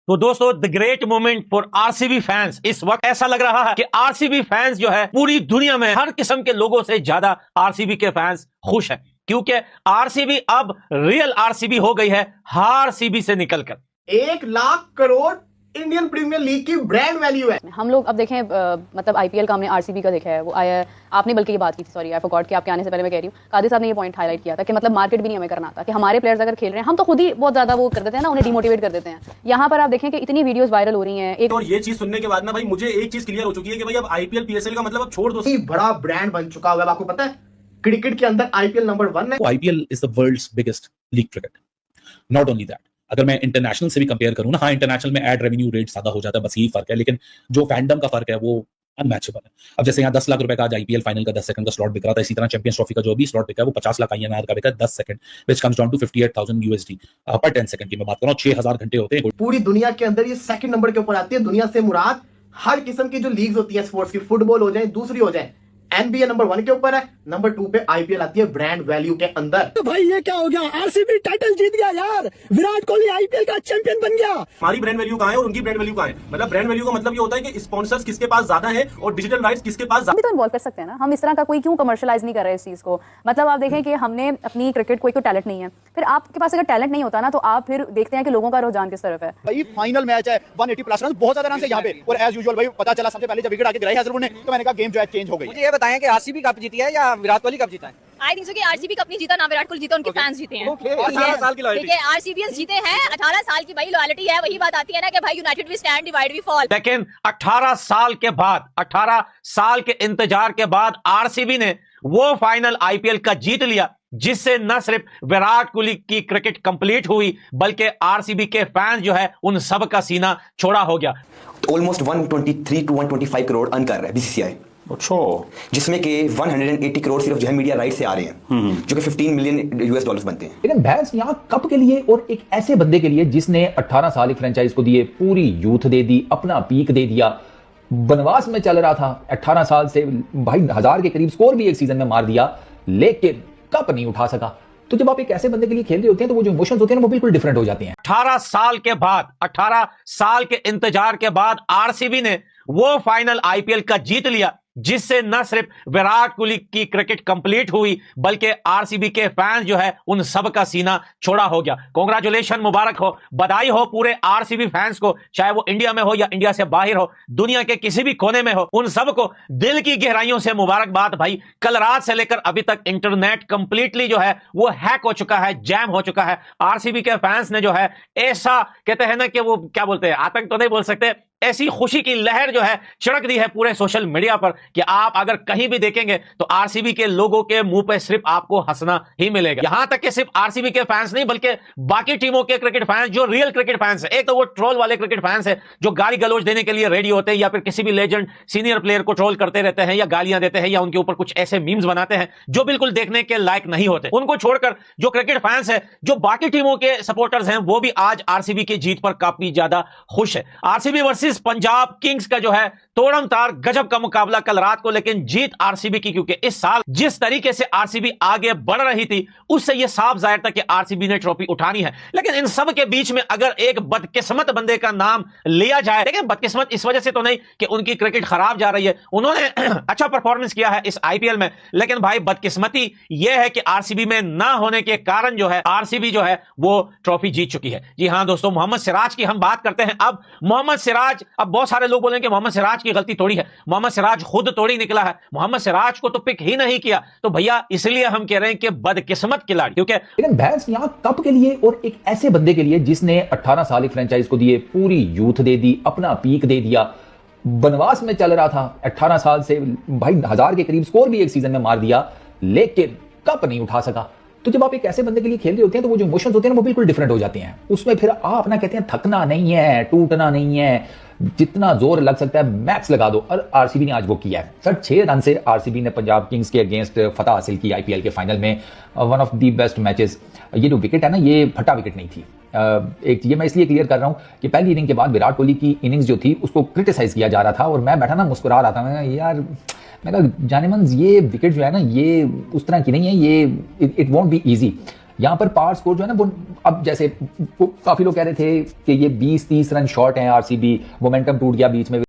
तो दोस्तों the great moment for RCB fans. इस वक्त ऐसा लग रहा है कि आरसीबी फैंस जो है पूरी दुनिया में हर किस्म के लोगों से ज्यादा आरसीबी के फैंस खुश हैं, क्योंकि आरसीबी अब रियल आरसीबी हो गई है हार सीबी से निकलकर। 1 lakh crore Indian Premier League की ब्रांड वैल्यू है। हम लोग अब देखें मतलब आईपीएल का हमने आरसीबी का देखा है, वो आया है, आपने बल्कि ये बात की थी, सॉरी आई फॉरगॉट कि आपके आने से पहले मैं कह रही हूँ, कादिर साहब ने ये पॉइंट हाईलाइट किया था कि मतलब मार्केट भी नहीं हमें करना था कि हमारे प्लेयर्स अगर खेल रहे हैं हम तो खुद ही बहुत ज्यादा वो कर देते हैं ना, उन्हें डिमोटिवेट कर देते हैं। यहाँ पर आप देखें कि इतनी वीडियोस वायरल हो रही हैं। और ये चीज सुनने के बाद ना भाई मुझे एक चीज क्लियर हो चुकी है कि भाई अब आईपीएल पीएसएल का मतलब अब छोड़ दो। बड़ा ब्रांड बन चुका हुआ है, आपको पता है क्रिकेट के अंदर आईपीएल नंबर 1 है। IPL is the world's biggest league cricket. Not only that, अगर मैं इंटरनेशनल से भी कंपेयर करूं ना, हाँ इंटरनेशनल में एड रेवेन्यू रेट ज्यादा हो जाता है, बस यही फर्क है, लेकिन जो फैंडम का फर्क है वो अनमैचेबल है। अब जैसे यहाँ 10 लाख रुपए का आज आईपीएल फाइनल का 10 सेकंड का स्लॉट बिक रहा था, इसी तरह चैंपियंस ट्रॉफी का जो भी स्लॉट बिका है वो 50 लाख INR का बिका 10 second, which comes down to 58,000 USD पर 10 सेकंड की मैं बात कर रहा हूं। 6000 घंटे होते हैं। पूरी दुनिया के अंदर ये सेकंड नंबर के ऊपर आती है। दुनिया से मुराद हर किस्म की जो लीग्स होती है स्पोर्ट्स की, फुटबॉल हो जाए दूसरी हो जाए, NBA नंबर 1 के ऊपर है, नंबर 2 पे आईपीएल आती है ब्रांड वैल्यू के अंदर। तो भाई ये क्या हो गया, आरसीबी टाइटल जीत गया यार, विराट कोहली आईपीएल का चैंपियन बन गया। हमारी ब्रांड वैल्यू कहां है और उनकी ब्रांड वैल्यू कहां है? मतलब ब्रांड वैल्यू का मतलब ये होता है कि स्पॉन्सर्स किसके पास ज्यादा है और डिजिटल राइट्स किसके पास हम भी तो इन्वॉल्व कर सकते हैं ना, हम इस तरह का कोई क्यों कमर्शियलाइज नहीं कर रहे इस चीज को। मतलब आप देखें कि हमने अपनी क्रिकेट कोई टैलेंट नहीं है, फिर आपके पास अगर टैलेंट नहीं होता ना तो आप फिर देखते हैं कि लोगों का रुझान किस तरफ है। भाई फाइनल मैच है, 180 प्लस रन, बहुत ज्यादा रन से यहाँ पे, और एज यूजुअल भाई पता चला सबसे पहले जब विकेट आके गिराई हैजलवुड ने तो मैंने कहा गेम जो है चेंज हो गई। मुझे ये बताएं कि आरसीबी कप जीती है या विराट कोहली कप जीता है? आई थिंक सो कि आरसीबी कप नहीं जीता ना विराट कोहली जीता, उनके फैंस जीते हैं। 18 साल की लॉयल्टी। ठीक है, आरसीबीएस जीते हैं, 18 साल की भाई लॉयल्टी है। वही बात आती है ना कि भाई united we stand divide we fall. लेकिन 18 साल के बाद, 18 साल के इंतजार के बाद आरसीबी ने वो फाइनल आईपीएल का जीत लिया जिससे न सिर्फ विराट कोहली की क्रिकेट कंप्लीट हुई बल्कि आरसीबी के फैंस जो है उन सब का सीना छोड़ा हो गया। ऑलमोस्ट 123 to 125 करोड़ अर्न कर रहा है बीसीसीआई। अच्छा, जिसमें के 180 करोड़ सिर्फ जो है मीडिया राइट से आ रहे हैं, जो कि 15 मिलियन US डॉलर्स बनते हैं। लेकिन भैंस यहाँ कप के लिए और एक ऐसे बंदे के लिए जिसने 18 साल एक फ्रेंचाइज को दिए, पूरी यूथ दे दी, अपना पीक दे दिया, बनवास में चल रहा था 18 साल से, भाई 1000 के करीब स्कोर भी एक सीजन में मार दिया, लेकिन कप नहीं उठा सका। तो जब आप एक ऐसे बंदे के लिए खेल रहे होते हैं तो वो जो इमोशंस होते हैं वो बिल्कुल डिफरेंट हो जाते हैं। 18 साल के बाद, 18 साल के इंतजार के बाद आरसीबी ने वो फाइनल आईपीएल का जीत लिया जिससे न सिर्फ विराट कोहली की क्रिकेट कंप्लीट हुई बल्कि आरसीबी के फैंस जो है उन सब का सीना छोड़ा हो गया। कांग्रेचुलेशन, मुबारक हो, बधाई हो पूरे आरसीबी फैंस को, चाहे वो इंडिया में हो या इंडिया से बाहर हो, दुनिया के किसी भी कोने में हो, उन सब को दिल की गहराइयों से मुबारकबाद भाई। कल रात से लेकर अभी तक इंटरनेट कंप्लीटली जो है वो हैक हो चुका है, जैम हो चुका है। आरसीबी के फैंस ने जो है ऐसा कहते हैं ना कि वो क्या बोलते हैं, आतंक तो नहीं बोल सकते, ऐसी खुशी की लहर जो है छिड़क दी है पूरे सोशल मीडिया पर कि आप अगर कहीं भी देखेंगे तो आरसीबी के लोगों के मुंह पे सिर्फ आपको हंसना ही मिलेगा। यहां तक कि सिर्फ आरसीबी के फैंस नहीं बल्कि बाकी टीमों के क्रिकेट फैंस जो रियल क्रिकेट फैंस है, एक तो वो ट्रोल वाले क्रिकेट फैंस है जो गाली गलौज देने के लिए रेडी होते हैं या फिर किसी भी लेजेंड सीनियर प्लेयर को ट्रोल करते रहते हैं या गालियां देते हैं या उनके ऊपर कुछ ऐसे मीम्स बनाते हैं जो बिल्कुल देखने के लायक नहीं होते। उनको छोड़कर जो क्रिकेट फैंस है, जो बाकी टीमों के सपोर्टर्स हैं, वो भी आज आरसीबी की जीत पर काफी ज्यादा खुश है। आरसीबी वर्सेस पंजाब किंग्स का जो है तोड़म तार गजब का मुकाबला कल रात को, लेकिन जीत आरसीबी की, क्योंकि इस साल जिस तरीके से आरसीबी आगे बढ़ रही थी उससे यह साफ जाहिर था कि आरसीबी ने ट्रॉफी उठानी है। लेकिन इन सब के बीच में अगर एक बदकिस्मत बंदे का नाम लिया जाए, देखिए बदकिस्मत इस वजह से तो नहीं कि उनकी क्रिकेट खराब जा रही है, उन्होंने अच्छा परफॉर्मेंस किया है इस आईपीएल में, लेकिन भाई बदकिस्मती यह है कि आरसीबी में ना होने के कारण जो है आरसीबी जो है वो ट्रॉफी जीत चुकी है। जी हां दोस्तों, मोहम्मद सिराज की हम बात करते हैं। अब मोहम्मद सिराज, अब बहुत सारे लोग बोलेंगे मोहम्मद सिराज की गलती थोड़ी है, मोहम्मद सिराज खुद तोड़ी निकला है, मोहम्मद सिराज को तो पिक ही नहीं किया, तो भैया इसलिए हम कह रहे हैं कि बदकिस्मत खिलाड़ी। क्योंकि लेकिन भैंस यहाँ कप के लिए और एक ऐसे बंदे के लिए जिसने 18 साल एक फ्रेंचाइज को दिए, पूरी यूथ दे दी, अपना पीक दे दिया, बनवास में चल रहा था 18 साल से, भाई 1000 के करीब स्कोर भी एक सीजन में मार दिया, लेकिन कप नहीं उठा सका। तो जब आप एक ऐसे बंदे के लिए खेल रहे होते हैं तो वो जो इमोशंस होते हैं ना वो बिल्कुल डिफरेंट हो जाते हैं। उसमें फिर आप ना कहते हैं थकना नहीं है, टूटना नहीं है, जितना जोर लग सकता है मैक्स लगा दो, और आरसीबी ने आज वो किया है। सर 6 रन से आरसीबी ने पंजाब किंग्स के अगेंस्ट फतह हासिल की आईपीएल के फाइनल में, one of the best matches. ये जो विकेट है ना ये फटा विकेट नहीं थी। एक ये मैं इसलिए क्लियर कर रहा हूं कि पहली इनिंग के बाद विराट कोहली की इनिंग्स जो थी उसको क्रिटिसाइज किया जा रहा था और मैं बैठा ना मुस्कुरा रहा था, यार मैं कहा जानेमन ये विकेट जो है ना ये उस तरह की नहीं है, ये इट वोंट बी ईजी। यहां पर पार स्कोर जो है ना वो अब जैसे काफी लोग कह रहे थे कि ये 20-30 रन शॉर्ट हैं आरसीबी, मोमेंटम टूट गया बीच में।